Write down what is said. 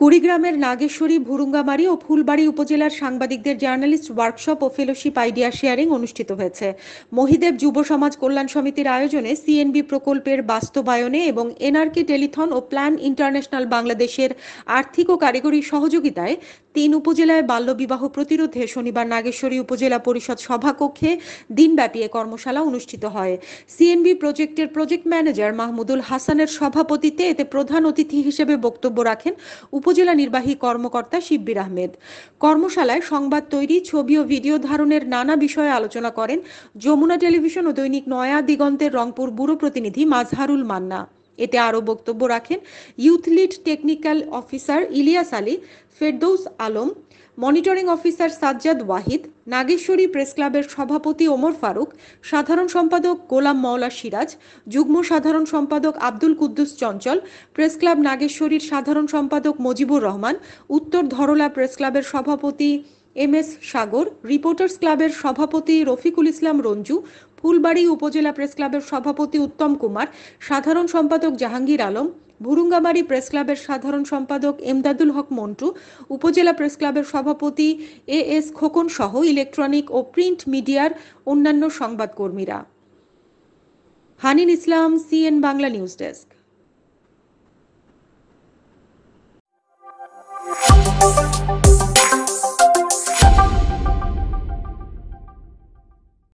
কুড়িগ্রামের নাগেশ্বরী, ভুরুঙ্গামারী ও ফুলবাড়ী উপজেলার সাংবাদিকদের জার্নালিস্ট ওয়ার্কশপ ও ফেলোশিপ আইডিয়া শেয়ারিং অনুষ্ঠিত হয়েছে। মহিদেব যুব সমাজ কল্যাণ সমিতির আয়োজনে সিএনবি প্রকল্পের বাস্তবায়নে এবং এনআরকে টেলিথন ও প্ল্যান ইন্টারন্যাশনাল বাংলাদেশের আর্থিক ও কারিগরি সহযোগিতায় ৩ উপজেলায় বাল্যবিবাহ প্রতিরোধে শনিবার নাগেশ্বরী উপজেলা পরিষদ সভাকক্ষে দিনব্যাপী এ কর্মশালা অনুষ্ঠিত হয়। সিএনবি প্রজেক্টের প্রজেক্ট ম্যানেজার মাহমুদুল হাসানের সভাপতিত্বে এতে প্রধান অতিথি হিসেবে বক্তব্য রাখেন উপজেলা নির্বাহী কর্মকর্তা শিব্বির আহমেদ। কর্মশালায় সংবাদ তৈরি, ছবি ও ভিডিও ধারণের নানা বিষয়ে আলোচনা করেন যমুনা টেলিভিশন ও দৈনিক নয়া দিগন্তের রংপুর ব্যুরো প্রতিনিধি মাজহারুল মান্না। এতে আরও বক্তব্য রাখেন youth lead technical officer Ilias Ali, Ferdous Alam, monitoring officer Sajjad Wahid, Nageshwari press ক্লাবের সভাপতি ওমর ফারুক, সাধারণ সম্পাদক গোলাম মওলা সিরাজ, যুগ্ম সাধারণ সম্পাদক আব্দুল কুদ্দুস চঞ্চল, প্রেস ক্লাব নাগেশ্বরীর সাধারণ সম্পাদক মজিবুর রহমান, উত্তর ধরলা প্রেস ক্লাবের সভাপতি এম.এস. সাগর, রিপোর্টার্স ক্লাবের সভাপতি রফিকুল ইসলাম রঞ্জু, ফুলবাড়ী উপজেলা প্রেস ক্লাবের সভাপতি উত্তম কুমার, সাধারণ সম্পাদক জাহাঙ্গীর আলম, ভুরুঙ্গামারী প্রেস ক্লাবের সাধারণ সম্পাদক এমদাদুল হক মন্টু, উপজেলা প্রেস ক্লাবের সভাপতি এ.এস. খোকন সহ ইলেকট্রনিক ও প্রিন্ট মিডিয়ার অন্যান্য সংবাদকর্মীরা। হানিন ইসলাম, সিএন বাংলা নিউজ ডেস্ক।